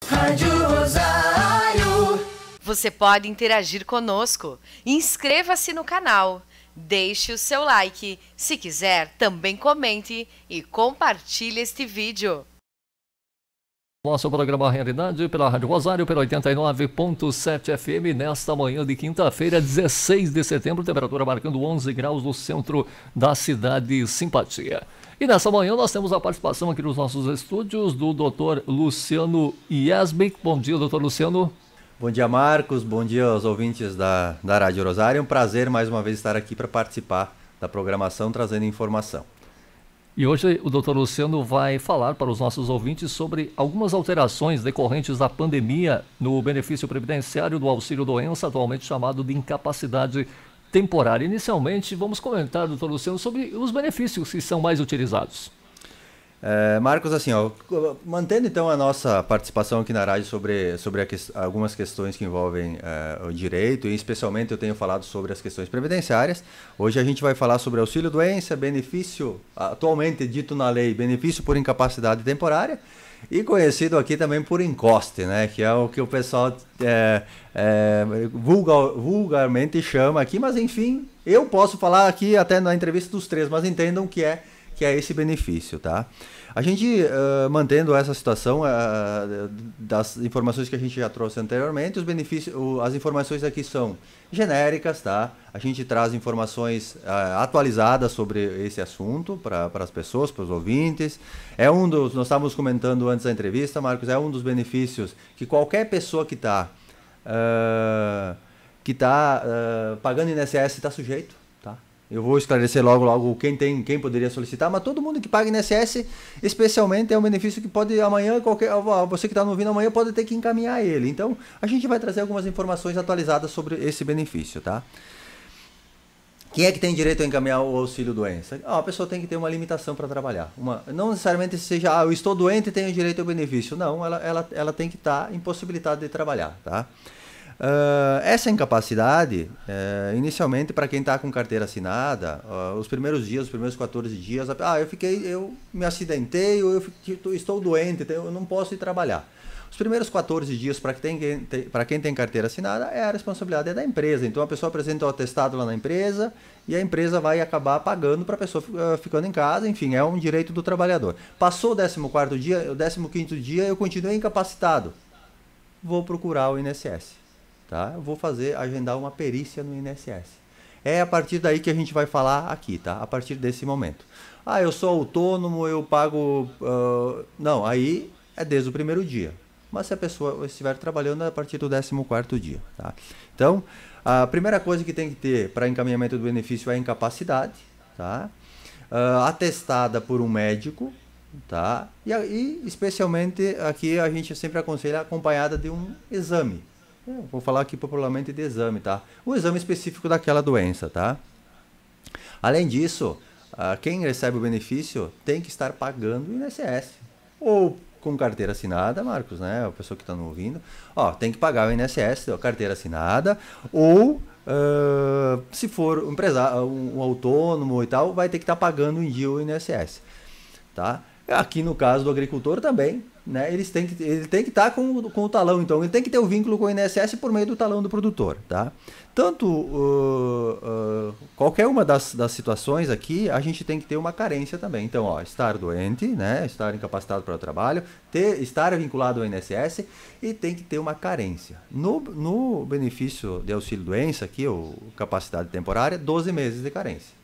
Rádio Rosário. Você pode interagir conosco. Inscreva-se no canal. Deixe o seu like. Se quiser, também comente e compartilhe este vídeo. Nosso programa Realidade pela Rádio Rosário, pela 89.7 FM, nesta manhã de quinta-feira, 16 de setembro, temperatura marcando 11 graus no centro da cidade. Simpatia. E nessa manhã nós temos a participação aqui nos nossos estúdios do Dr. Luciano Iesbic. Bom dia, doutor Luciano. Bom dia, Marcos. Bom dia aos ouvintes da Rádio Rosário. É um prazer mais uma vez estar aqui para participar da programação, trazendo informação. E hoje o Dr. Luciano vai falar para os nossos ouvintes sobre algumas alterações decorrentes da pandemia no benefício previdenciário do auxílio-doença, atualmente chamado de incapacidade temporária. Inicialmente, vamos comentar, Dr. Luciano, sobre os benefícios que são mais utilizados. Marcos, assim, mantendo então a nossa participação aqui na rádio sobre algumas questões que envolvem o direito, e especialmente eu tenho falado sobre as questões previdenciárias. Hoje a gente vai falar sobre auxílio-doença, benefício, atualmente dito na lei, benefício por incapacidade temporária, e conhecido aqui também por encoste, né, que é o que o pessoal vulgarmente chama aqui, mas enfim, eu posso falar aqui até na entrevista dos três, mas entendam que é esse benefício, tá? A gente, mantendo essa situação das informações que a gente já trouxe anteriormente, os benefícios, as informações aqui são genéricas, tá? A gente traz informações atualizadas sobre esse assunto para as pessoas, para os ouvintes. Nós estávamos comentando antes da entrevista, Marcos, é um dos benefícios que qualquer pessoa que está pagando INSS está sujeito. Eu vou esclarecer logo quem poderia solicitar, mas todo mundo que paga INSS, especialmente, é um benefício que pode amanhã, você que está nos ouvindo amanhã pode ter que encaminhar ele. Então, a gente vai trazer algumas informações atualizadas sobre esse benefício, tá? Quem é que tem direito a encaminhar o auxílio-doença? A pessoa tem que ter uma limitação para trabalhar. Não necessariamente seja, eu estou doente e tenho direito ao benefício. Não, ela tem que estar impossibilitada de trabalhar, tá? Essa incapacidade, inicialmente para quem está com carteira assinada, os primeiros 14 dias, eu me acidentei, ou eu estou doente, eu não posso ir trabalhar. Os primeiros 14 dias para quem tem carteira assinada a responsabilidade é da empresa. Então a pessoa apresenta o atestado lá na empresa e a empresa vai acabar pagando para a pessoa ficando em casa, enfim, é um direito do trabalhador. Passou o 14º dia, o 15º dia eu continuei incapacitado, vou procurar o INSS. Tá? Eu vou agendar uma perícia no INSS. É a partir daí que a gente vai falar aqui, tá? A partir desse momento. Eu sou autônomo, eu pago... Não, aí é desde o primeiro dia. Mas se a pessoa estiver trabalhando, é a partir do 14º dia, tá? Então, a primeira coisa que tem que ter para encaminhamento do benefício é a incapacidade, tá? Atestada por um médico, tá? E especialmente aqui a gente sempre aconselha acompanhada de um exame. Vou falar aqui popularmente de exame, tá? O exame específico daquela doença, tá? Além disso, quem recebe o benefício tem que estar pagando o INSS. Ou com carteira assinada, Marcos, né? A pessoa que está nos ouvindo. Tem que pagar o INSS, carteira assinada. Ou, se for um empresário, um autônomo e tal, vai ter que estar pagando em dia o INSS, tá? Aqui no caso do agricultor também, né, ele tem que estar com o talão, então ele tem que ter o vínculo com o INSS por meio do talão do produtor, tá? Tanto qualquer uma das situações aqui, a gente tem que ter uma carência também. Então, estar doente, né, estar incapacitado para o trabalho, estar vinculado ao INSS e tem que ter uma carência. No benefício de auxílio-doença aqui, ou capacidade temporária, 12 meses de carência.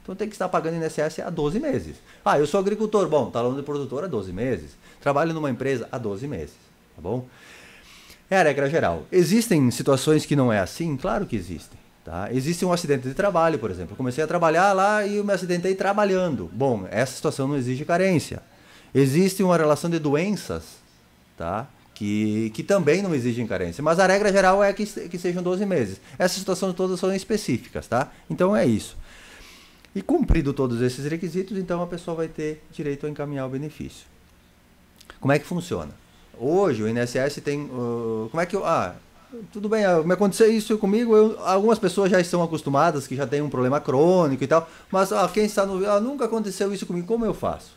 Então tem que estar pagando INSS há 12 meses. Eu sou agricultor, bom, talão de produtor há 12 meses. Trabalho numa empresa há 12 meses, tá bom? É a regra geral. Existem situações que não é assim? Claro que existem, tá? Existe um acidente de trabalho, por exemplo. Eu comecei a trabalhar lá e eu me acidentei trabalhando. Bom, essa situação não exige carência. Existe uma relação de doenças, tá? Que também não exigem carência. Mas a regra geral é que sejam 12 meses. Essas situações todas são específicas, tá? Então é isso. E cumprido todos esses requisitos, então a pessoa vai ter direito a encaminhar o benefício. Como é que funciona? Hoje o INSS tem... como é que tudo bem, me aconteceu isso comigo, algumas pessoas já estão acostumadas, que já tem um problema crônico e tal, mas quem está nunca aconteceu isso comigo, como eu faço?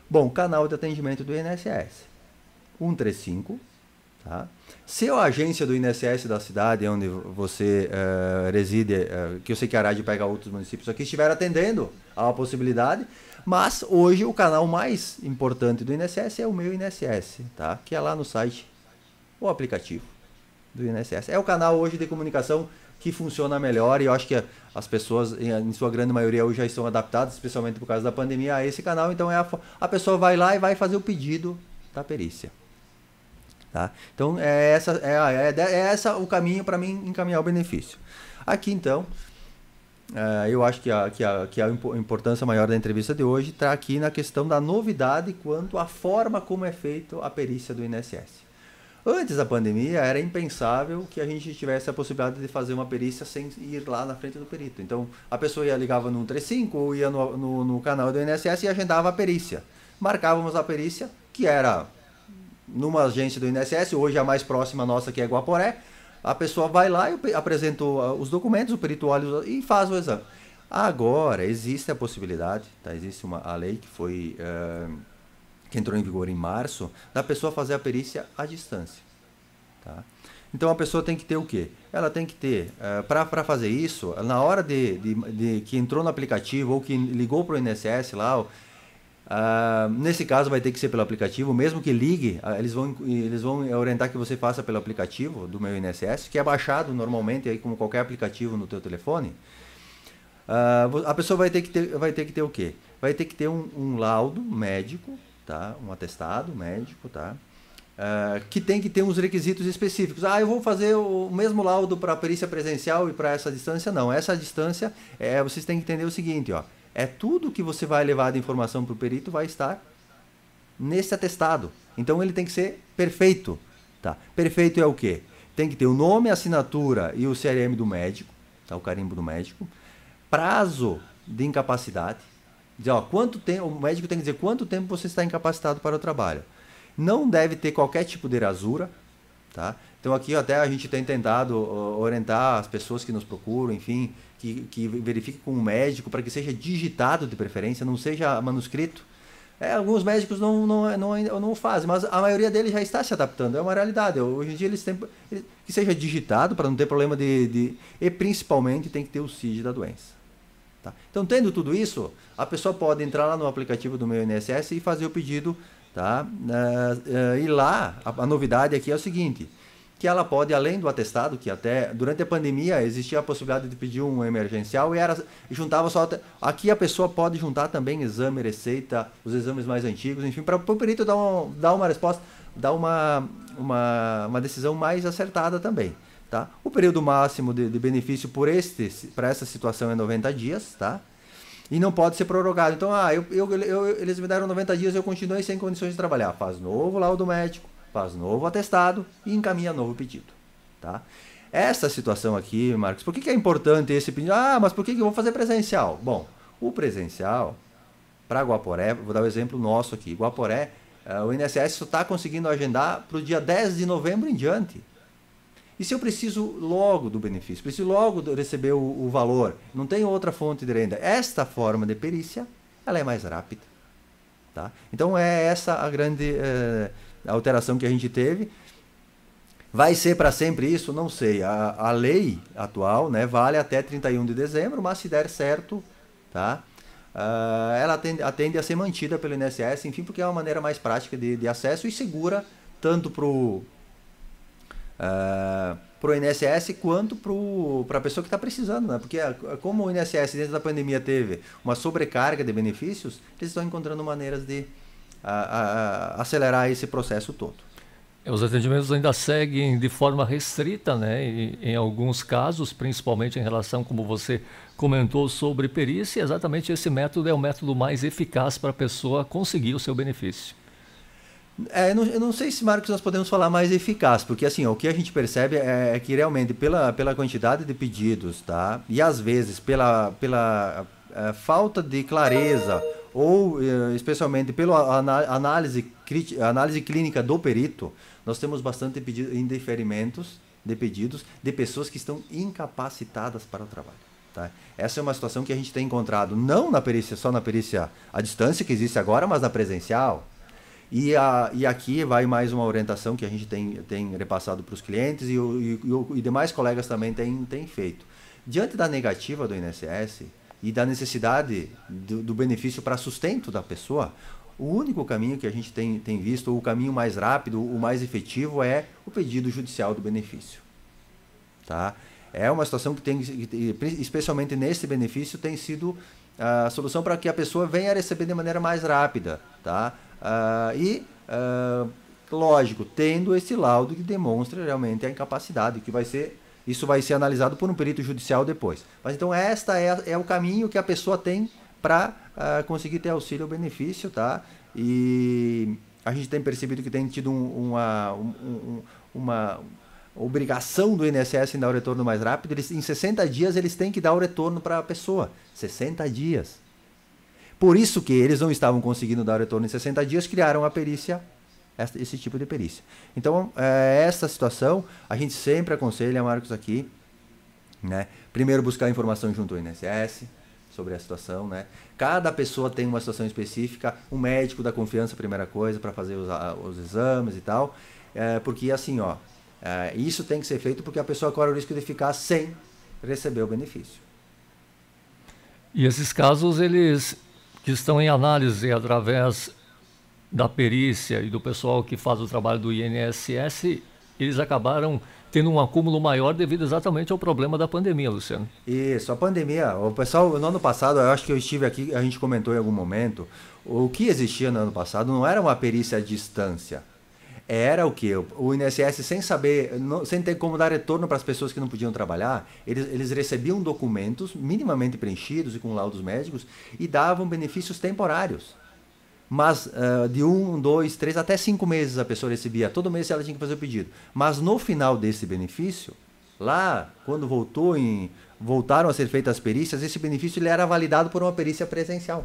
Bom, canal de atendimento do INSS. 135, tá? Se a agência do INSS da cidade onde você reside, que eu sei que a Arade pega outros municípios aqui, estiver atendendo a uma possibilidade, mas hoje o canal mais importante do INSS é o Meu INSS, tá? Que é lá no site, o aplicativo do INSS. É o canal hoje de comunicação que funciona melhor e eu acho que as pessoas, em sua grande maioria, hoje já estão adaptadas, especialmente por causa da pandemia, a esse canal. Então a pessoa vai lá e vai fazer o pedido da perícia. Tá? Então é essa o caminho para mim encaminhar o benefício. Aqui então, eu acho que a importância maior da entrevista de hoje está aqui na questão da novidade quanto à forma como é feita a perícia do INSS. Antes da pandemia, era impensável que a gente tivesse a possibilidade de fazer uma perícia sem ir lá na frente do perito. Então, a pessoa ligava no 135 ou ia no canal do INSS e agendava a perícia. Marcávamos a perícia, que era numa agência do INSS, hoje a mais próxima nossa, que é Guaporé. A pessoa vai lá e apresenta os documentos, o perito olha e faz o exame. Agora, existe a possibilidade, tá? Existe a lei que foi... que entrou em vigor em março, da pessoa fazer a perícia à distância. Tá? Então a pessoa tem que ter o quê? Ela tem que ter, para fazer isso, na hora que entrou no aplicativo ou que ligou para o INSS lá, nesse caso vai ter que ser pelo aplicativo, mesmo que ligue, eles vão orientar que você faça pelo aplicativo do Meu INSS, que é baixado normalmente, aí, como qualquer aplicativo no teu telefone. A pessoa vai ter que ter o quê? Vai ter que ter um laudo médico, tá? Um atestado médico, tá? Que tem que ter uns requisitos específicos. Eu vou fazer o mesmo laudo para a perícia presencial e para essa distância? Não, essa distância, vocês têm que entender o seguinte, ó, tudo que você vai levar de informação para o perito vai estar nesse atestado. Então ele tem que ser perfeito. Tá? Perfeito é o quê? Tem que ter o nome, a assinatura e o CRM do médico, tá? O carimbo do médico, prazo de incapacidade. Dizer, quanto tempo, o médico tem que dizer quanto tempo você está incapacitado para o trabalho. Não deve ter qualquer tipo de rasura, tá? Então aqui até a gente tem tentado orientar as pessoas que nos procuram, enfim, que verifiquem com o médico para que seja digitado de preferência, não seja manuscrito. Alguns médicos não fazem, mas a maioria deles já está se adaptando, é uma realidade. Hoje em dia eles têm que seja digitado para não ter problema e principalmente tem que ter o CID da doença. Tá? Então, tendo tudo isso, a pessoa pode entrar lá no aplicativo do Meu INSS e fazer o pedido, tá? E lá, a novidade aqui é o seguinte, que ela pode, além do atestado, que até durante a pandemia existia a possibilidade de pedir um emergencial e juntava só... Aqui a pessoa pode juntar também exame, receita, os exames mais antigos, enfim, para o perito dar uma resposta, dar uma decisão mais acertada também. Tá? O período máximo de benefício para essa situação é 90 dias, tá? E não pode ser prorrogado. Então, eles me deram 90 dias e eu continuei sem condições de trabalhar. Faz novo laudo médico, faz novo atestado e encaminha novo pedido. Tá? Essa situação aqui, Marcos, por que é importante esse pedido? Mas por que eu vou fazer presencial? Bom, o presencial, para Guaporé, vou dar um exemplo nosso aqui. Guaporé, o INSS só está conseguindo agendar para o dia 10 de novembro em diante. E se eu preciso logo do benefício, preciso logo receber o valor, não tenho outra fonte de renda, esta forma de perícia, ela é mais rápida. Tá? Então é essa a grande alteração que a gente teve. Vai ser para sempre isso? Não sei. A lei atual, né, vale até 31 de dezembro, mas se der certo, tá? Ela atende a ser mantida pelo INSS, enfim, porque é uma maneira mais prática de acesso e segura tanto para o INSS quanto para a pessoa que está precisando, né? Porque como o INSS dentro da pandemia teve uma sobrecarga de benefícios, eles estão encontrando maneiras de acelerar esse processo todo. Os atendimentos ainda seguem de forma restrita, né? E, em alguns casos, principalmente em relação, como você comentou, sobre perícia, exatamente esse método é o método mais eficaz para a pessoa conseguir o seu benefício. Eu não sei se, Marcos, nós podemos falar mais eficaz, porque assim, o que a gente percebe é que realmente pela quantidade de pedidos, tá? E às vezes pela falta de clareza ou especialmente pela análise clínica do perito, nós temos bastante indeferimentos de pedidos de pessoas que estão incapacitadas para o trabalho. Tá? Essa é uma situação que a gente tem encontrado não só na perícia à distância que existe agora, mas na presencial. E aqui vai mais uma orientação que a gente tem repassado para os clientes e demais colegas também têm feito. Diante da negativa do INSS e da necessidade do benefício para sustento da pessoa, o único caminho que a gente tem visto, o caminho mais rápido, o mais efetivo, é o pedido judicial do benefício. Tá? É uma situação que especialmente nesse benefício, tem sido a solução para que a pessoa venha a receber de maneira mais rápida. Tá? Lógico, tendo esse laudo que demonstra realmente a incapacidade, isso vai ser analisado por um perito judicial depois. Mas então esta é o caminho que a pessoa tem para conseguir ter auxílio ou benefício, tá? E a gente tem percebido que tem tido uma obrigação do INSS em dar o retorno mais rápido. Em 60 dias eles têm que dar o retorno para a pessoa. 60 dias. Por isso que eles não estavam conseguindo dar o retorno em 60 dias, criaram a perícia, esse tipo de perícia. Então, essa situação, a gente sempre aconselha, Marcos, aqui, né? Primeiro, buscar informação junto ao INSS sobre a situação, né? Cada pessoa tem uma situação específica, um médico da confiança, primeira coisa, para fazer os exames e tal, porque assim, isso tem que ser feito porque a pessoa corre o risco de ficar sem receber o benefício. E esses casos, eles que estão em análise através da perícia e do pessoal que faz o trabalho do INSS, eles acabaram tendo um acúmulo maior devido exatamente ao problema da pandemia, Luciano. Isso, a pandemia, o pessoal, no ano passado, eu acho que eu estive aqui, a gente comentou em algum momento, o que existia no ano passado não era uma perícia à distância, era o quê? O INSS, sem ter como dar retorno para as pessoas que não podiam trabalhar, eles recebiam documentos minimamente preenchidos e com laudos médicos e davam benefícios temporários. Mas de 1, 2, 3, até 5 meses a pessoa recebia. Todo mês ela tinha que fazer o pedido. Mas no final desse benefício, lá, quando voltaram a ser feitas as perícias, esse benefício ele era validado por uma perícia presencial.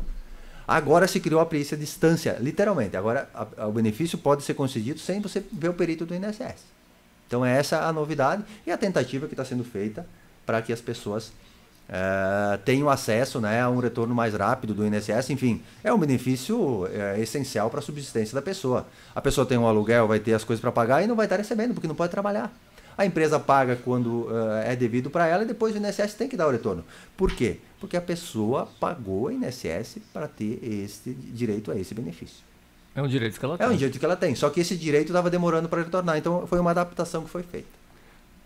Agora se criou a perícia à distância, literalmente. Agora o benefício pode ser concedido sem você ver o perito do INSS. Então essa é a novidade e a tentativa que está sendo feita para que as pessoas tenham acesso, né, a um retorno mais rápido do INSS. Enfim, é um benefício essencial para a subsistência da pessoa. A pessoa tem um aluguel, vai ter as coisas para pagar e não vai estar recebendo, porque não pode trabalhar. A empresa paga quando é devido para ela e depois o INSS tem que dar o retorno. Por quê? Porque a pessoa pagou o INSS para ter esse direito a esse benefício. É um direito que ela tem. É um direito que ela tem, só que esse direito estava demorando para retornar, então foi uma adaptação que foi feita.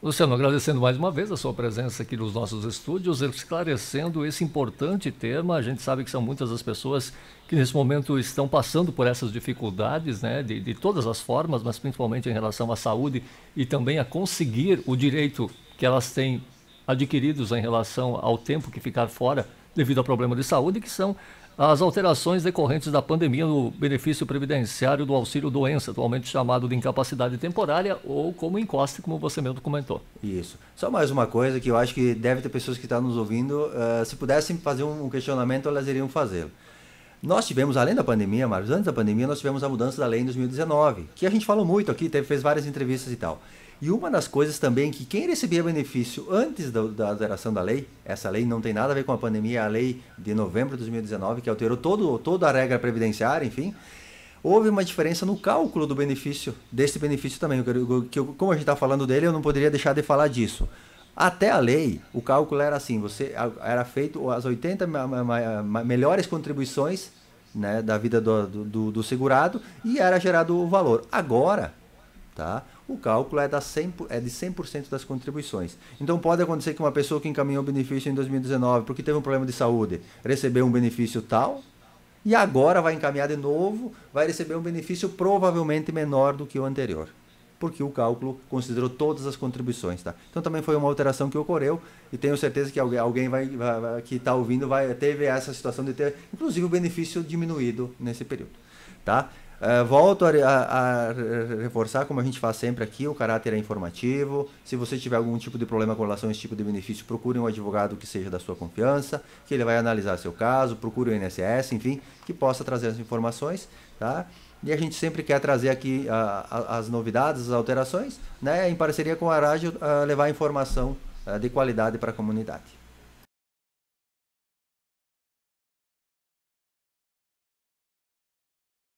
Luciano, agradecendo mais uma vez a sua presença aqui nos nossos estúdios, esclarecendo esse importante tema. A gente sabe que são muitas as pessoas que nesse momento estão passando por essas dificuldades, né, de todas as formas, mas principalmente em relação à saúde e também a conseguir o direito que elas têm adquiridos em relação ao tempo que ficar fora devido ao problema de saúde, que são as alterações decorrentes da pandemia no benefício previdenciário do auxílio-doença, atualmente chamado de incapacidade temporária ou como encoste, como você mesmo comentou. Isso. Só mais uma coisa que eu acho que deve ter pessoas que estão nos ouvindo, se pudessem fazer um questionamento, elas iriam fazê-lo. Nós tivemos, além da pandemia, Marcos, antes da pandemia, nós tivemos a mudança da lei em 2019, que a gente falou muito aqui, fez várias entrevistas e tal. E uma das coisas também que quem recebia benefício antes da alteração da lei, essa lei não tem nada a ver com a pandemia, é a lei de novembro de 2019, que alterou toda a regra previdenciária, enfim, houve uma diferença no cálculo do benefício, desse benefício também. Como a gente está falando dele, eu não poderia deixar de falar disso. Até a lei, o cálculo era assim, era feito as 80 melhores contribuições, né, da vida do segurado e era gerado o valor. Agora, tá? O cálculo é de 100% das contribuições. Então pode acontecer que uma pessoa que encaminhou o benefício em 2019 porque teve um problema de saúde, recebeu um benefício tal, e agora vai encaminhar de novo, vai receber um benefício provavelmente menor do que o anterior, porque o cálculo considerou todas as contribuições. Tá? Então também foi uma alteração que ocorreu e tenho certeza que alguém que está ouvindo teve essa situação de ter, inclusive, o benefício diminuído nesse período. Tá? Volto a reforçar, como a gente faz sempre aqui, o caráter é informativo. Se você tiver algum tipo de problema com relação a esse tipo de benefício, procure um advogado que seja da sua confiança, que ele vai analisar seu caso, procure o INSS, enfim, que possa trazer as informações, tá? E a gente sempre quer trazer aqui as novidades, as alterações, né, em parceria com a rádio, levar informação de qualidade para a comunidade.